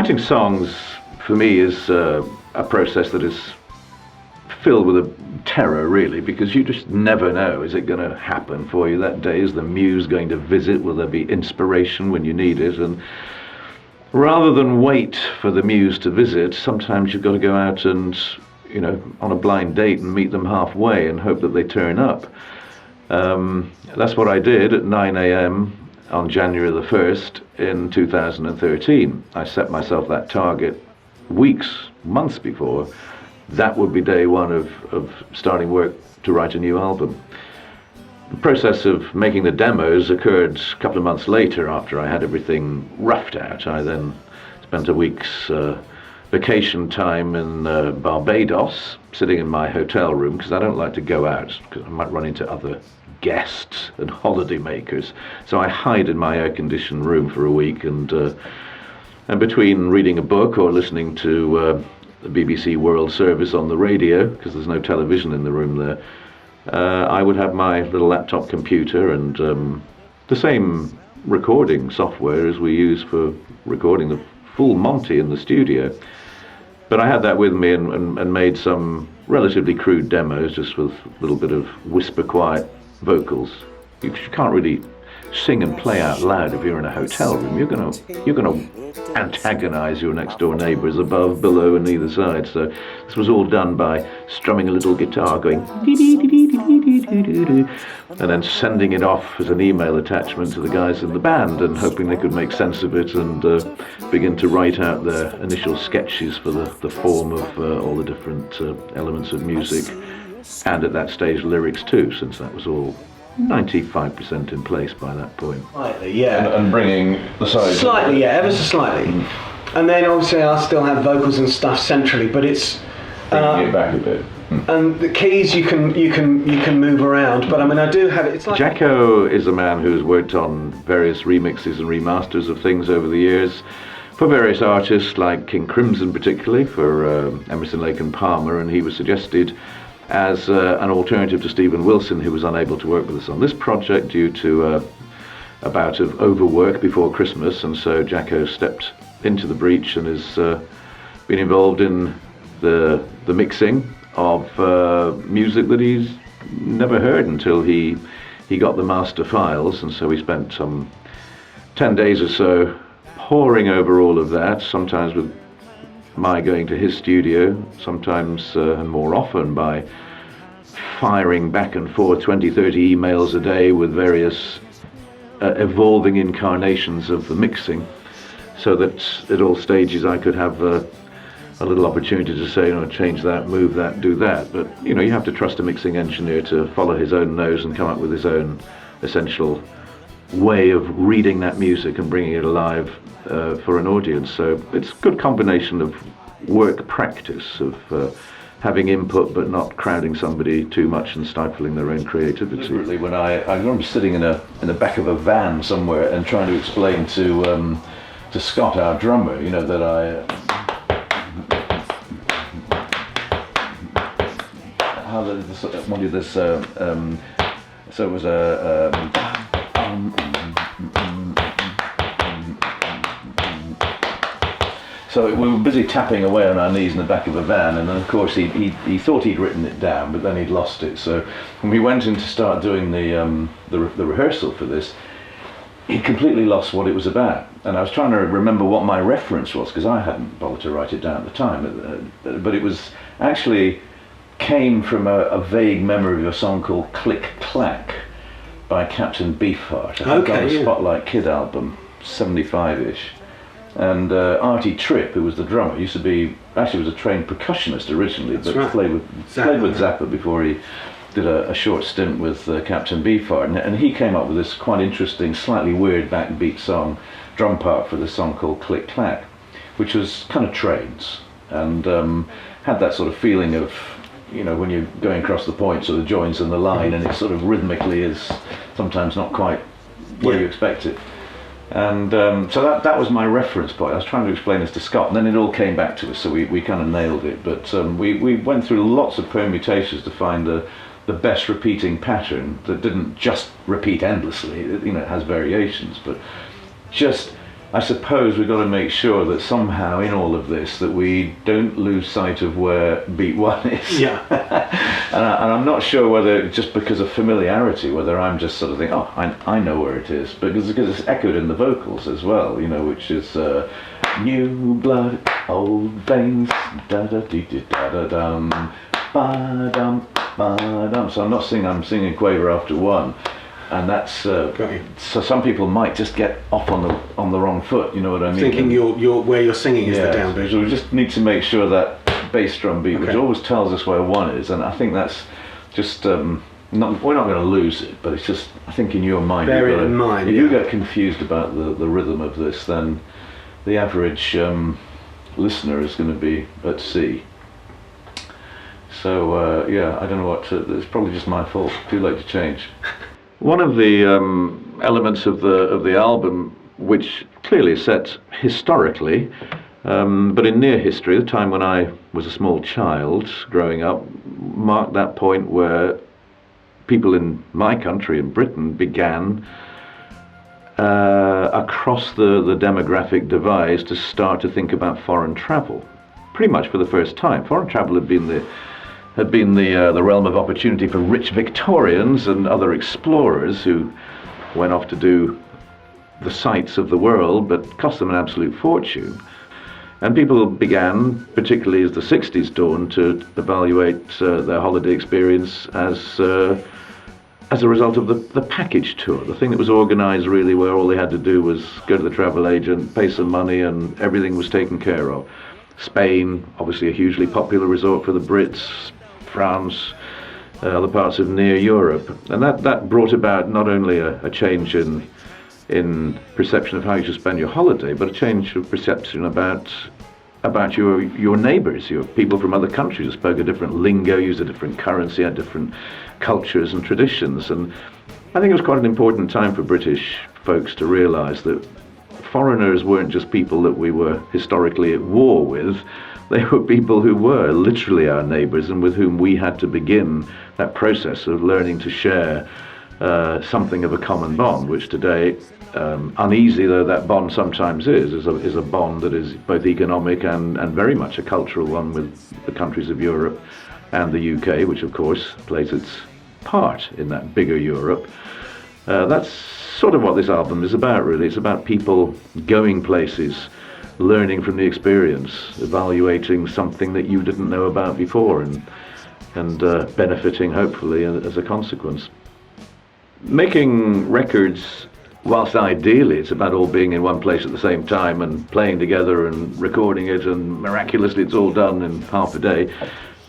Writing songs for me is a process that is filled with a terror, really, because you just never know. Is it going to happen for you that day? Is the muse going to visit? Will there be inspiration when you need it? And rather than wait for the muse to visit, sometimes you've got to go out and, on a blind date and meet them halfway and hope that they turn up. That's what I did at 9 a.m. on January the 1st in 2013. I set myself that target months before. That would be day one of starting work to write a new album. The process of making the demos occurred a couple of months later after I had everything roughed out. I then spent a week's vacation time in Barbados, sitting in my hotel room, because I don't like to go out, because I might run into other guests and holiday makers. So I hide in my air-conditioned room for a week, and between reading a book or listening to the BBC World Service on the radio, because there's no television in the room there, I would have my little laptop computer and the same recording software as we use for recording the full Monty in the studio. But I had that with me and made some relatively crude demos, just with a little bit of whisper quiet vocals. You can't really sing and play out loud if you're in a hotel room. You're gonna antagonize your next door neighbors above, below, and either side. So this was all done by strumming a little guitar, going and then sending it off as an email attachment to the guys in the band, and hoping they could make sense of it and begin to write out their initial sketches for the form of all the different elements of music, and at that stage lyrics too, since that was all 95% in place by that point. Slightly, yeah. And bringing the sides. Slightly, yeah, ever so slightly. And then obviously I still have vocals and stuff centrally, but it's bringing it back a bit. And the keys you can move around, but I mean I do have it. It's like Jakko is a man who's worked on various remixes and remasters of things over the years for various artists, like King Crimson particularly, for Emerson, Lake and Palmer, and he was suggested as an alternative to Stephen Wilson, who was unable to work with us on this project due to a bout of overwork before Christmas, and so Jakko stepped into the breach and has been involved in the mixing of music that he's never heard until he got the master files, and so we spent some 10 days or so poring over all of that, sometimes with my going to his studio, sometimes and more often by firing back and forth 20-30 emails a day with various evolving incarnations of the mixing, so that at all stages I could have a little opportunity to say, change that, move that, do that. But you have to trust a mixing engineer to follow his own nose and come up with his own essential way of reading that music and bringing it alive for an audience. So it's a good combination of work practice, of having input but not crowding somebody too much and stifling their own creativity. Deliberately, when I remember sitting in the back of a van somewhere and trying to explain to Scott, our drummer, that I how this wanted this. So it was So we were busy tapping away on our knees in the back of a van, and then of course he thought he'd written it down, but then he'd lost it. So when we went in to start doing the rehearsal for this, he completely lost what it was about. And I was trying to remember what my reference was, because I hadn't bothered to write it down at the time. But it was actually came from a vague memory of a song called Click Clack by Captain Beefheart. I think on the Spotlight Kid album, 75-ish. And Artie Tripp, who was the drummer, was a trained percussionist originally, played with Zappa before he did a short stint with Captain Beefheart, and he came up with this quite interesting, slightly weird backbeat drum part for this song called Click Clack, which was kind of trains, and had that sort of feeling of, when you're going across the points or the joints and the line, and it sort of rhythmically is sometimes not quite where you expect it. And so that was my reference point. I was trying to explain this to Scott, and then it all came back to us, so we kind of nailed it. But we went through lots of permutations to find the best repeating pattern that didn't just repeat endlessly. It has variations, but just I suppose we've got to make sure that somehow in all of this that we don't lose sight of where beat one is. Yeah. and I'm not sure whether just because of familiarity, whether I'm just sort of thinking, oh, I know where it is, but because it's echoed in the vocals as well, you know, which is new blood, old veins, da da dee dee da da dum, ba dum ba dum. So I'm not singing, I'm singing quaver after one. And that's so some people might just get off on the wrong foot. You know what I mean? Thinking you're where you're singing is the downbeat. So we just need to make sure that bass drum beat, which always tells us where one is, and I think that's just we're not going to lose it, but it's just I think in your mind, bear it in mind. If you get confused about the rhythm of this, then the average listener is going to be at sea. So I don't know what to. It's probably just my fault. Too late to change. One of the elements of the album, which clearly is set historically, but in near history, the time when I was a small child growing up, marked that point where people in my country, in Britain, began across the demographic divide to start to think about foreign travel, pretty much for the first time. Foreign travel had been the realm of opportunity for rich Victorians and other explorers who went off to do the sights of the world, but cost them an absolute fortune. And people began, particularly as the 60s dawned, to evaluate their holiday experience as a result of the package tour, the thing that was organised really where all they had to do was go to the travel agent, pay some money, and everything was taken care of. Spain, obviously a hugely popular resort for the Brits, France, other parts of near Europe, and that brought about not only a change in perception of how you should spend your holiday, but a change of perception about your neighbours, your people from other countries who spoke a different lingo, used a different currency, had different cultures and traditions. And I think it was quite an important time for British folks to realise that foreigners weren't just people that we were historically at war with. They were people who were literally our neighbours and with whom we had to begin that process of learning to share something of a common bond, which today, uneasy though that bond sometimes is a bond that is both economic and very much a cultural one with the countries of Europe and the UK, which of course plays its part in that bigger Europe. That's sort of what this album is about, really. It's about people going places, learning from the experience, evaluating something that you didn't know about before, and benefiting, hopefully, as a consequence. Making records, whilst ideally it's about all being in one place at the same time and playing together and recording it, and miraculously it's all done in half a day,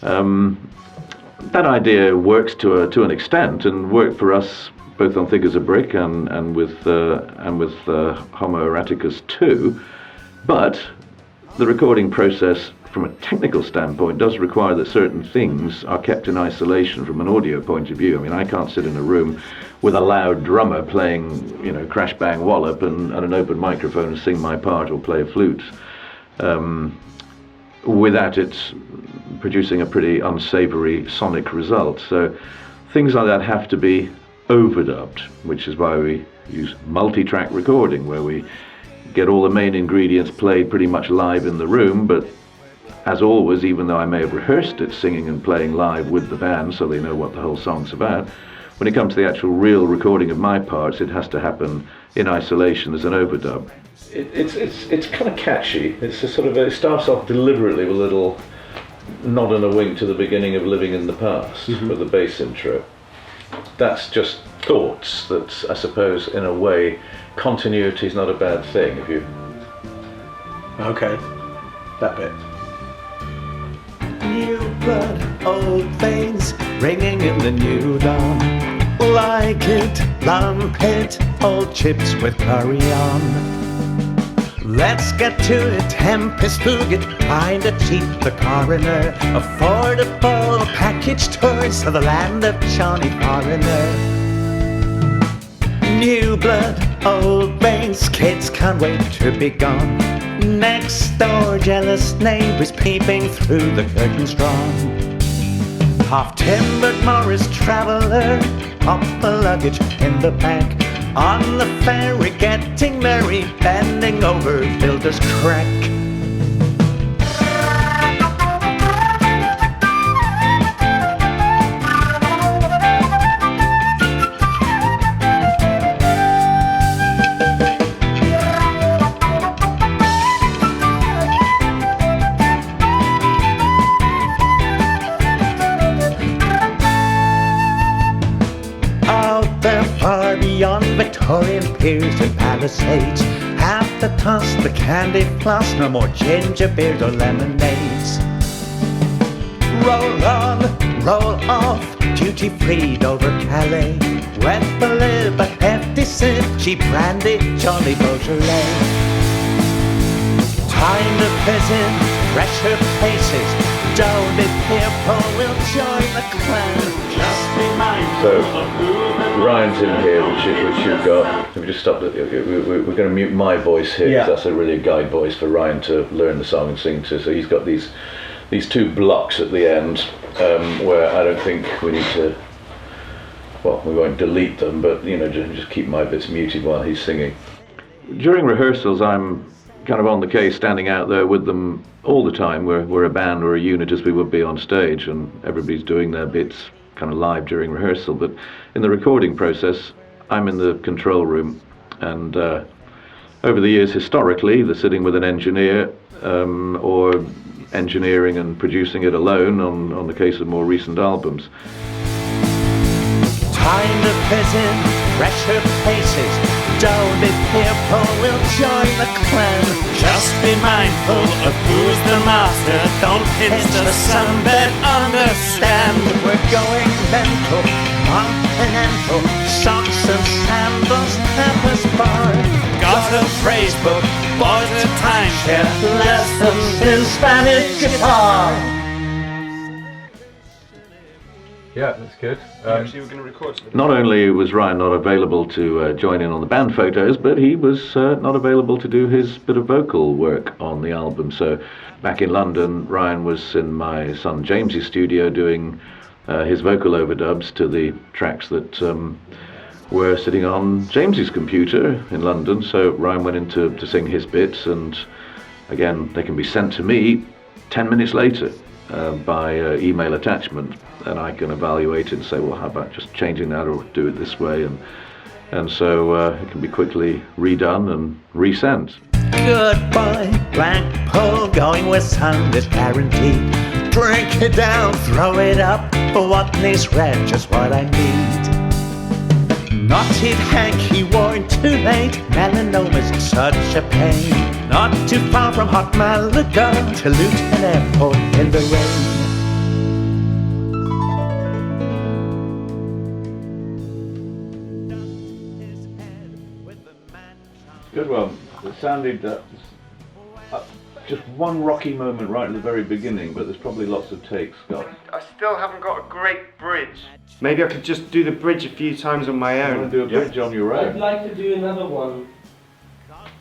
that idea works to an extent, and worked for us both on Thick as a Brick and with Homo Erraticus too. But the recording process from a technical standpoint does require that certain things are kept in isolation from an audio point of view. I mean, I can't sit in a room with a loud drummer playing, you know, Crash Bang Wallop and an open microphone and sing my part or play a flute without it producing a pretty unsavory sonic result. So things like that have to be overdubbed, which is why we use multi-track recording, where we get all the main ingredients played pretty much live in the room, but as always, even though I may have rehearsed it singing and playing live with the band so they know what the whole song's about, when it comes to the actual real recording of my parts, it has to happen in isolation as an overdub. It's kind of catchy. It's a sort of it starts off deliberately with a little nod and a wink to the beginning of Living in the Past with the bass intro. That's just thoughts that, I suppose, in a way, continuity is not a bad thing. If you Okay, that bit. New blood, old veins, ringing in the new dawn. Like it, lump it, old chips with curry on. Let's get to it, Tempest Fugit, kinda cheap, the coroner. Affordable package tours of the land of Johnny Foreigner. New blood, old veins, kids can't wait to be gone. Next door, jealous neighbours peeping through the curtains drawn. Half-timbered Morris traveller, pop the luggage in the back. On the ferry, getting merry, bending over Builder's Crack. Far beyond Victorian piers and palisades, half the toss, the candy floss, no more ginger beers or lemonades. Roll on, roll off, duty free over Calais. Wet the lid, but hefty sip, cheap brandy, jolly Beaujolais. Time to visit fresher places. Don't be fearful, we'll join the clan. Just be mindful. So, Ryan's in here, which you've got. If we just stop it, we're going to mute my voice here, because that's a really guide voice for Ryan to learn the song and sing to. So he's got these two blocks at the end, where I don't think we need to. Well, we won't delete them, but just keep my bits muted while he's singing. During rehearsals, I'm kind of on the case, standing out there with them all the time. We're a band or a unit as we would be on stage, and everybody's doing their bits kind of live during rehearsal. But in the recording process, I'm in the control room, and over the years, historically, they're sitting with an engineer or engineering and producing it alone on the case of more recent albums. Time to visit fresher places. Don't be fearful, we'll join the clan. Just be mindful of who's the master. Don't pinch the sunbed, understand. We're going mental, continental. Socks and sandals, tapas bar. Got a phrase book, boys a timeshare. Lessons in Spanish guitar. Yeah, that's good. Actually, we're going to record something. Not only was Ryan not available to join in on the band photos, but he was not available to do his bit of vocal work on the album. So back in London, Ryan was in my son James's studio doing his vocal overdubs to the tracks that were sitting on James's computer in London. So Ryan went in to sing his bits, and again, they can be sent to me 10 minutes later by email attachment, and I can evaluate it and say, well, how about just changing that or do it this way, and so it can be quickly redone and resent. Goodbye, Blackpool, going with sound is guaranteed. Drink it down, throw it up, what needs red, just what I need. Knotted hanky worn too late, melanoma's such a pain. Not too far from hot Malaga to Luton Airport in the rain. Good one. It sounded just one rocky moment right at the very beginning, but there's probably lots of takes, Scott. I still haven't got a great bridge. Maybe I could just do the bridge a few times on my own. You want to do a bridge on your I'd own? like to do another one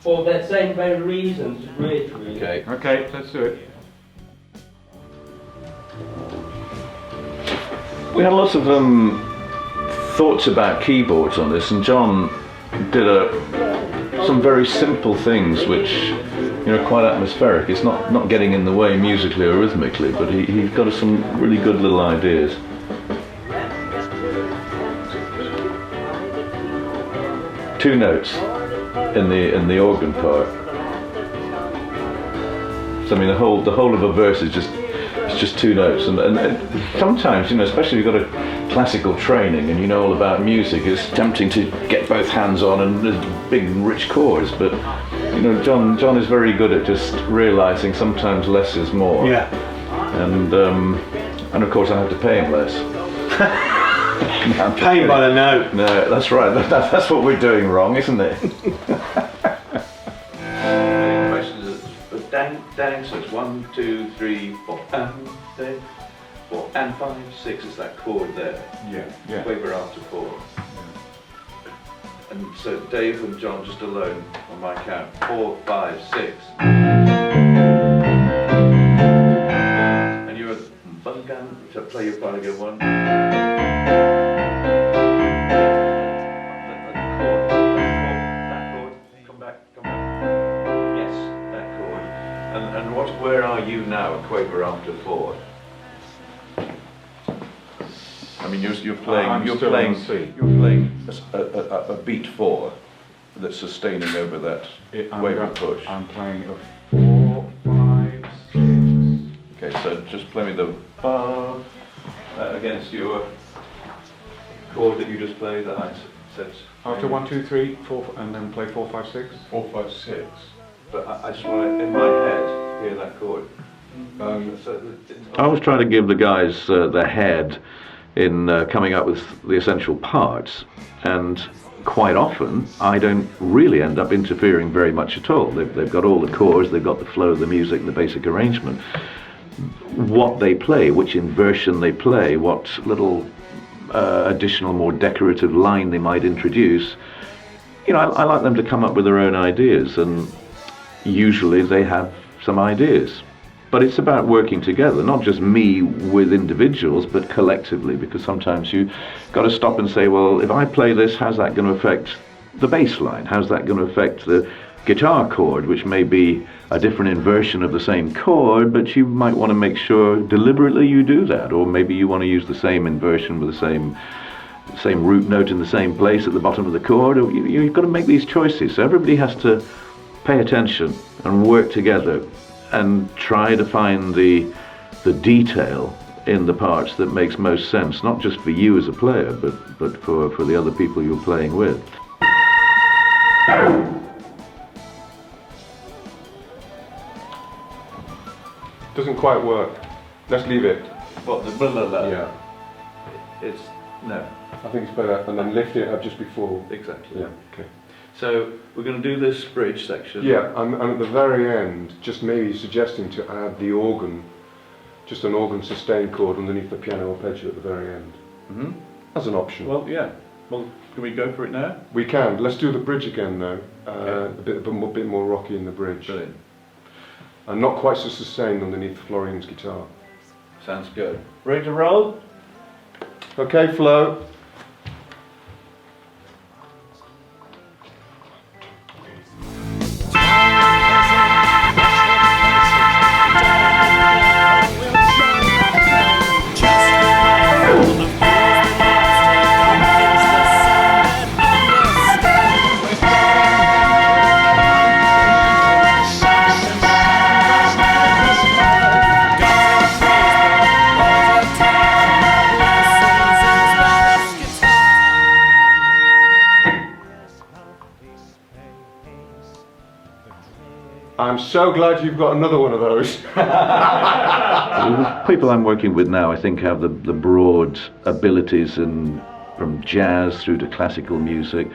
for that same very reason, to bridge, really. Okay. Okay, let's do it. We had lots of thoughts about keyboards on this, and John did some very simple things which are quite atmospheric. It's not getting in the way musically or rhythmically, but he's got some really good little ideas. Two notes in the organ part. So I mean the whole of a verse is just two notes, and sometimes, especially if you've got a classical training and you know all about music, it's tempting to get both hands on and there's big rich chords, but John is very good at just realising sometimes less is more. Yeah. And of course I have to pay him less. Paying by the note. No, that's right. That's what we're doing wrong, isn't it? Dang, so it's 1, 2, 3, 4, and 4 and 5, 6 is that chord there. Yeah. Quaver after 4. And so Dave and John just alone on my count. 4, 5, 6. And you're to play your part again. 1. And where are you now, a quaver after 4? I mean, you're playing a beat 4 that's sustaining over that quaver push. I'm playing a 4, 5, 6. Okay, so just play me the against your chord that you just played. That I said. After 1, 2, 3, 4, and then play 4, 5, 6. 4, 5, 6. But I just want to, in my head, hear that chord. I was trying to give the guys the head in coming up with the essential parts, and quite often I don't really end up interfering very much at all. They've got all the chords, they've got the flow of the music and the basic arrangement. What they play, which inversion they play, what little additional more decorative line they might introduce, you know, I like them to come up with their own ideas, and usually they have some ideas. But it's about working together, not just me with individuals, but collectively, because sometimes you got to stop and say, well, if I play this, how's that going to affect the bass line? How's that going to affect the guitar chord, which may be a different inversion of the same chord, but you might want to make sure deliberately you do that, or maybe you want to use the same inversion with the same root note in the same place at the bottom of the chord. You've got to make these choices. So everybody has to pay attention and work together and try to find the detail in the parts that makes most sense, not just for you as a player, but for the other people you're playing with. Doesn't quite work. Let's leave it. What, the blah blah blah? Yeah. It's, no. I think it's better, and then lift it up just before. Exactly. Yeah, okay. So we're going to do this bridge section. Yeah, and at the very end, just maybe suggesting to add the organ, just an organ sustain chord underneath the piano arpeggio at the very end. Mm-hmm. As an option. Well, yeah. Well, can we go for it now? We can. Let's do the bridge again though. A bit more rocky in the bridge. Brilliant. And not quite so sustained underneath Florian's guitar. Sounds good. Ready to roll? Okay, Flo. I'm so glad you've got another one of those. The people I'm working with now, I think, have the broad abilities from jazz through to classical music.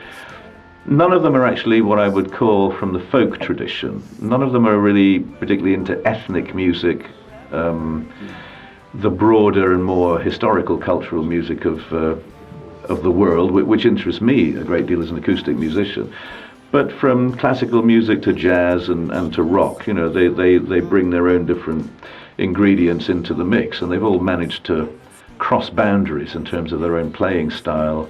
None of them are actually what I would call from the folk tradition. None of them are really particularly into ethnic music, the broader and more historical cultural music of the world, which interests me a great deal as an acoustic musician. But from classical music to jazz and to rock, you know, they bring their own different ingredients into the mix, and they've all managed to cross boundaries in terms of their own playing style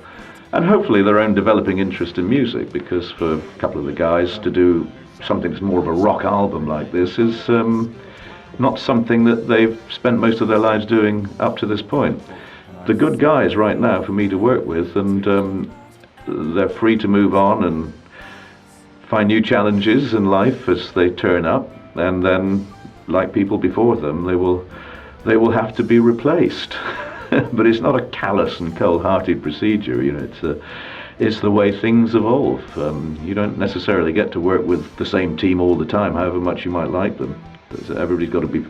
and hopefully their own developing interest in music, because for a couple of the guys to do something that's more of a rock album like this is not something that they've spent most of their lives doing up to this point. They're good guys right now for me to work with, and they're free to move on and find new challenges in life as they turn up, and then, like people before them, they will have to be replaced. But it's not a callous and cold-hearted procedure, you know. It's the way things evolve. You don't necessarily get to work with the same team all the time, however much you might like them. Everybody's got to be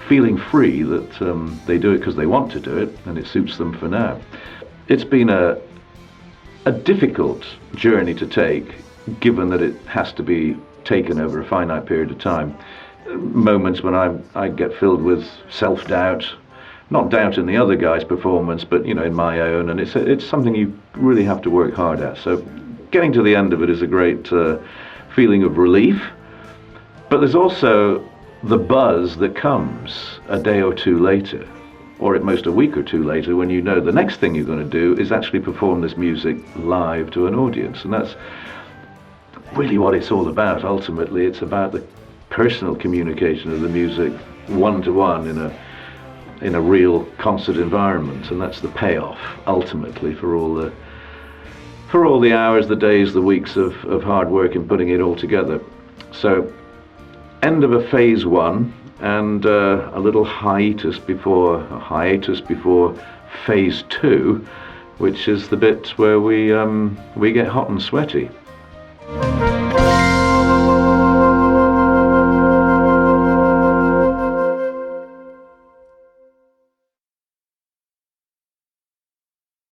feeling free that they do it because they want to do it, and it suits them for now. It's been a difficult journey to take, given that it has to be taken over a finite period of time. Moments when I get filled with self-doubt, not doubt in the other guy's performance, but you know, in my own, and it's something you really have to work hard at. So getting to the end of it is a great feeling of relief, but there's also the buzz that comes a day or two later, or at most a week or two later, when you know the next thing you're going to do is actually perform this music live to an audience. And that's really what it's all about. Ultimately, it's about the personal communication of the music one-to-one in a real concert environment, and that's the payoff ultimately for all the hours, the days, the weeks of hard work in putting it all together. So end of a phase one, and a little hiatus before phase two, which is the bit where we get hot and sweaty.